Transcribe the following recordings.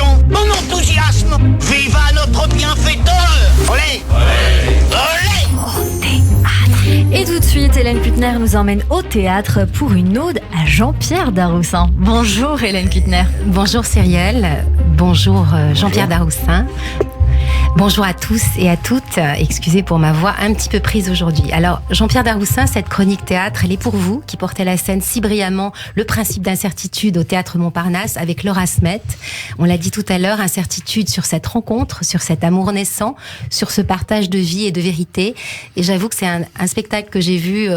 passion, mon enthousiasme. Viva notre bienfaiteur. Olé, olé. Et tout de suite, Hélène Kuttner nous emmène au théâtre pour une ode à Jean-Pierre Daroussin. Bonjour Hélène Kuttner. Bonjour Cyrielle, bonjour Jean-Pierre Daroussin. Bonjour à tous et à toutes, excusez pour ma voix un petit peu prise aujourd'hui. Alors Jean-Pierre Daroussin, cette chronique théâtre, elle est pour vous qui portez la scène si brillamment Le principe d'incertitude au théâtre Montparnasse avec Laura Smet. On l'a dit tout à l'heure, incertitude sur cette rencontre, sur cet amour naissant, sur ce partage de vie et de vérité. Et j'avoue que c'est un spectacle que j'ai vu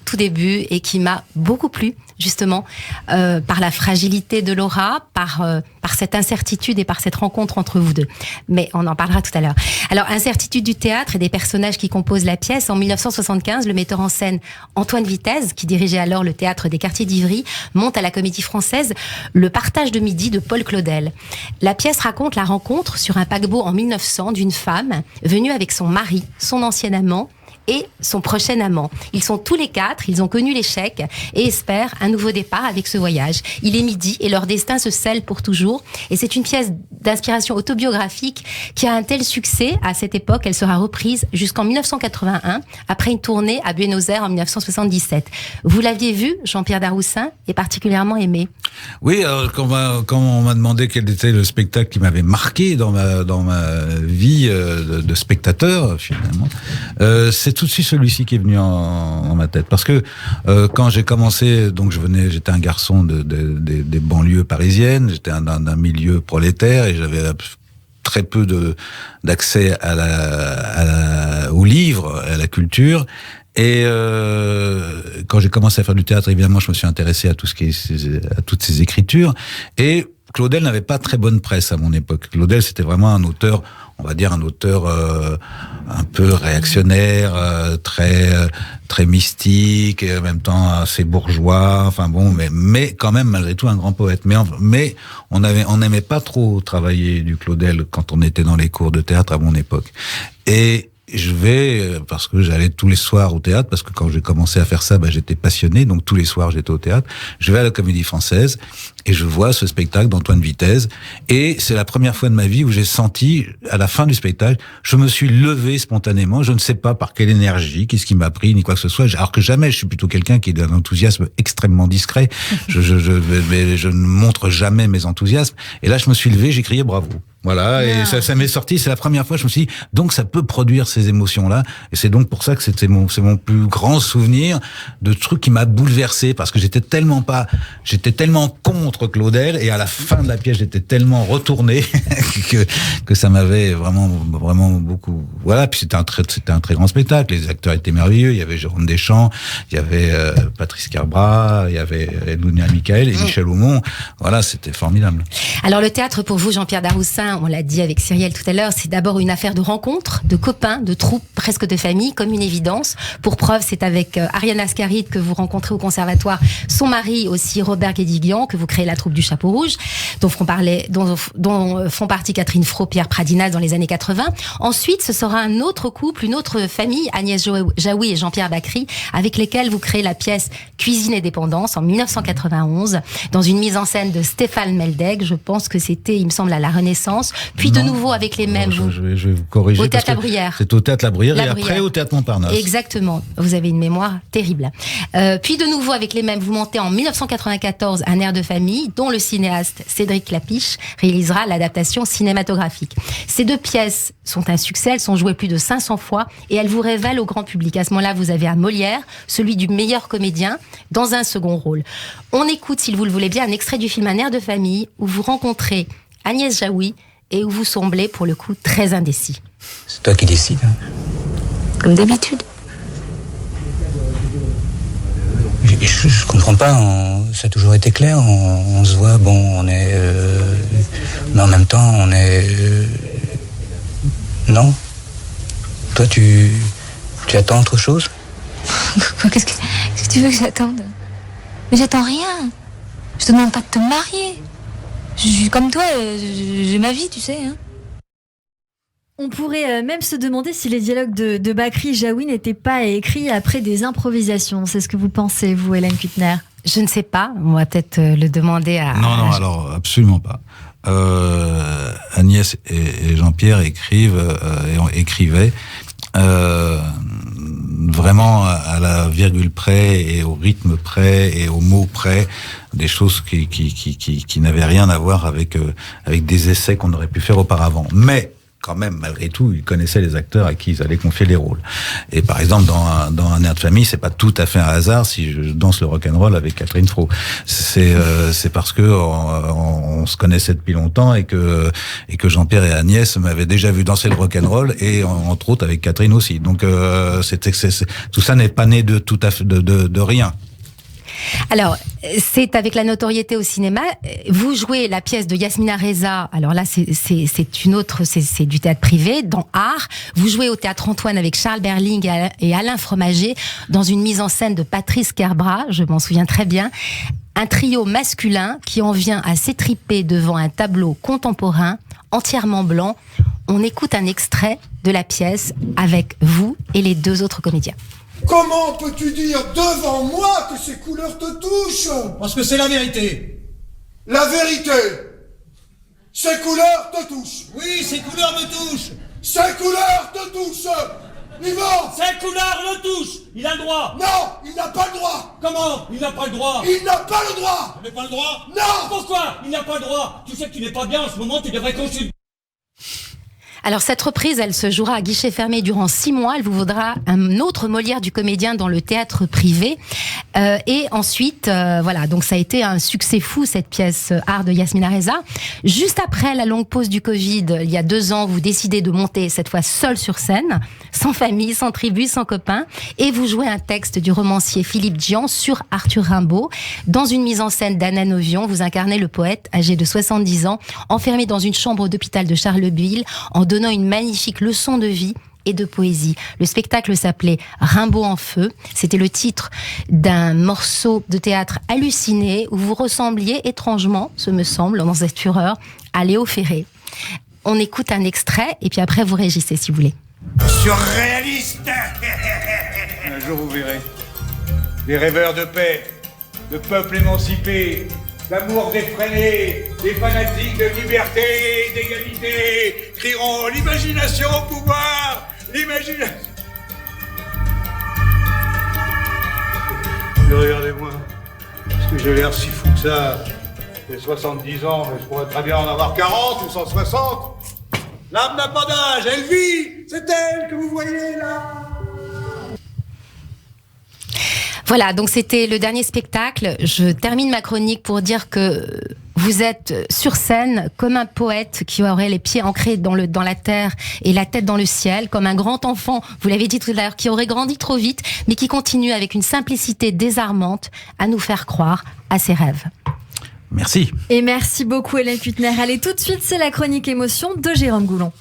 tout début et qui m'a beaucoup plu, justement, par la fragilité de Laura, par cette incertitude et par cette rencontre entre vous deux. Mais on en parlera tout à l'heure. Alors, incertitude du théâtre et des personnages qui composent la pièce. En 1975, le metteur en scène Antoine Vitesse, qui dirigeait alors le théâtre des Quartiers d'Ivry, monte à la Comédie Française Le partage de midi de Paul Claudel. La pièce raconte la rencontre sur un paquebot en 1900 d'une femme venue avec son mari, son ancien amant, et son prochain amant. Ils sont tous les quatre, ils ont connu l'échec et espèrent un nouveau départ avec ce voyage. Il est midi et leur destin se scelle pour toujours. Et c'est une pièce d'inspiration autobiographique qui a un tel succès à cette époque. Elle sera reprise jusqu'en 1981, après une tournée à Buenos Aires en 1977. Vous l'aviez vu, Jean-Pierre Daroussin, et particulièrement aimé? Oui, alors quand on m'a demandé quel était le spectacle qui m'avait marqué dans ma vie de spectateur, finalement, c'est tout de suite celui-ci qui est venu en ma tête. Parce que quand j'ai commencé, donc j'étais un garçon des banlieues parisiennes, j'étais d'un milieu prolétaire et j'avais très peu d'accès aux livres, à la culture. Et quand j'ai commencé à faire du théâtre, évidemment, je me suis intéressé à toutes ces écritures. Et Claudel n'avait pas très bonne presse à mon époque. Claudel, c'était vraiment un auteur, on va dire un auteur un peu réactionnaire, très mystique, et en même temps assez bourgeois. Enfin bon, mais quand même malgré tout un grand poète. Mais on n'aimait pas trop travailler du Claudel quand on était dans les cours de théâtre à mon époque. Et parce que j'allais tous les soirs au théâtre, parce que quand j'ai commencé à faire ça, j'étais passionné, donc tous les soirs j'étais au théâtre. Je vais à la Comédie Française et je vois ce spectacle d'Antoine Vitesse, et c'est la première fois de ma vie où j'ai senti, à la fin du spectacle, je me suis levé spontanément, je ne sais pas par quelle énergie, qu'est-ce qui m'a pris, ni quoi que ce soit, alors que jamais, je suis plutôt quelqu'un qui est d'un enthousiasme extrêmement discret, je ne montre jamais mes enthousiasmes, et là je me suis levé, j'ai crié bravo. Voilà, et ça m'est sorti, c'est la première fois, je me suis dit, donc ça peut produire ces émotions-là, et c'est donc pour ça que c'est mon plus grand souvenir de truc qui m'a bouleversé, parce que j'étais tellement contre Claudel, et à la fin de la pièce, j'étais tellement retourné que ça m'avait vraiment beaucoup, voilà, puis c'était un très grand spectacle, les acteurs étaient merveilleux, il y avait Jérôme Deschamps, il y avait Patrice Carbra, il y avait Edounia Michael et Michel Aumont, voilà, c'était formidable. Alors le théâtre pour vous, Jean-Pierre Daroussin, on l'a dit avec Cyrielle tout à l'heure, c'est d'abord une affaire de rencontres, de copains, de troupes, presque de famille, comme une évidence. Pour preuve, c'est avec Ariane Ascaride que vous rencontrez au conservatoire son mari aussi, Robert Guédiguian, que vous créez la troupe du Chapeau Rouge, dont font partie Catherine Fro, Pierre Pradinas dans les années 80. Ensuite, ce sera un autre couple, une autre famille, Agnès Jaoui et Jean-Pierre Bacry, avec lesquels vous créez la pièce Cuisine et dépendance en 1991, dans une mise en scène de Stéphane Meldeg. Je pense que c'était, il me semble, à la Renaissance. Puis de nouveau avec les mêmes. Je vais vous corriger. Au Théâtre La Bruyère. C'est au Théâtre La Bruyère et après au Théâtre Montparnasse. Exactement. Vous avez une mémoire terrible. Puis de nouveau avec les mêmes, vous montez en 1994 Un air de famille, dont le cinéaste Cédric Clapiche réalisera l'adaptation cinématographique. Ces deux pièces sont un succès, elles sont jouées plus de 500 fois et elles vous révèlent au grand public. À ce moment-là, vous avez à Molière, celui du meilleur comédien, dans un second rôle. On écoute, si vous le voulez bien, un extrait du film Un air de famille, où vous rencontrez Agnès Jaoui et où vous semblez, pour le coup, très indécis. C'est toi qui décides. Hein. Comme d'habitude. Je comprends pas, ça a toujours été clair, on se voit, bon, on est... mais en même temps, on est... non. Toi, tu attends autre chose? Qu'est-ce que tu veux que j'attende? Mais j'attends rien. Je te demande pas de te marier. Je suis comme toi, j'ai ma vie, tu sais. Hein. On pourrait même se demander si les dialogues de Bacry et Jaoui n'étaient pas écrits après des improvisations. C'est ce que vous pensez, vous, Hélène Kuttner? Je ne sais pas, on va peut-être le demander à... Non, alors absolument pas. Agnès et Jean-Pierre écrivaient vraiment à la virgule près et au rythme près et au mot près, des choses qui n'avaient rien à voir avec des essais qu'on aurait pu faire auparavant. Mais quand même, malgré tout, ils connaissaient les acteurs à qui ils allaient confier les rôles. Et par exemple, dans Un air de famille, c'est pas tout à fait un hasard si je danse le rock'n'roll avec Catherine Fro. C'est parce que on se connaissait depuis longtemps et que Jean-Pierre et Agnès m'avaient déjà vu danser le rock'n'roll et entre autres avec Catherine aussi. Donc tout ça n'est pas né de tout à fait de rien. Alors, c'est avec la notoriété au cinéma. Vous jouez la pièce de Yasmina Reza. Alors là, c'est une autre, c'est du théâtre privé, dans Art. Vous jouez au Théâtre Antoine avec Charles Berling et Alain Fromager, dans une mise en scène de Patrice Kerbrat, je m'en souviens très bien. Un trio masculin qui en vient à s'étriper devant un tableau contemporain, entièrement blanc. On écoute un extrait de la pièce avec vous et les deux autres comédiens. Comment peux-tu dire devant moi que ces couleurs te touchent? Parce que c'est la vérité. La vérité. Ces couleurs te touchent. Oui, ces couleurs me touchent. Ces couleurs te touchent. Yvan. Ces couleurs le touchent. Il a le droit. Non, il n'a pas le droit. Comment? Il n'a pas le droit. Il n'a pas le droit. Il n'a pas le droit? Non. Pourquoi? Il n'a pas le droit. Tu sais que tu n'es pas bien en ce moment, tu devrais consulter. Alors cette reprise, elle se jouera à guichet fermé durant 6 mois. Elle vous vaudra un autre Molière du comédien dans le théâtre privé. Et ensuite, voilà, donc ça a été un succès fou, cette pièce Art de Yasmina Reza. Juste après la longue pause du Covid, il y a 2 ans, vous décidez de monter cette fois seul sur scène, sans famille, sans tribu, sans copains. Et vous jouez un texte du romancier Philippe Dian sur Arthur Rimbaud. Dans une mise en scène d'Anna Novion, vous incarnez le poète âgé de 70 ans, enfermé dans une chambre d'hôpital de Charleville, en donnant une magnifique leçon de vie et de poésie. Le spectacle s'appelait Rimbaud en feu. C'était le titre d'un morceau de théâtre halluciné où vous ressembliez étrangement, ce me semble, dans cette fureur, à Léo Ferré. On écoute un extrait et puis après vous réagissez si vous voulez. Surréaliste. Un jour vous verrez. Des rêveurs de paix, de peuples émancipés, d'amour défréné, des fanatiques de liberté, d'égalité, crieront l'imagination au pouvoir, l'imagination. Mais regardez-moi, est-ce que j'ai l'air si fou que ça? J'ai 70 ans, mais je pourrais très bien en avoir 40 ou 160. L'âme n'a pas d'âge, elle vit, c'est elle que vous voyez là. Voilà, donc c'était le dernier spectacle. Je termine ma chronique pour dire que vous êtes sur scène comme un poète qui aurait les pieds ancrés dans la terre et la tête dans le ciel, comme un grand enfant, vous l'avez dit tout à l'heure, qui aurait grandi trop vite, mais qui continue avec une simplicité désarmante à nous faire croire à ses rêves. Merci. Et merci beaucoup Hélène Püttner. Allez, tout de suite, c'est la chronique émotion de Jérôme Goulon.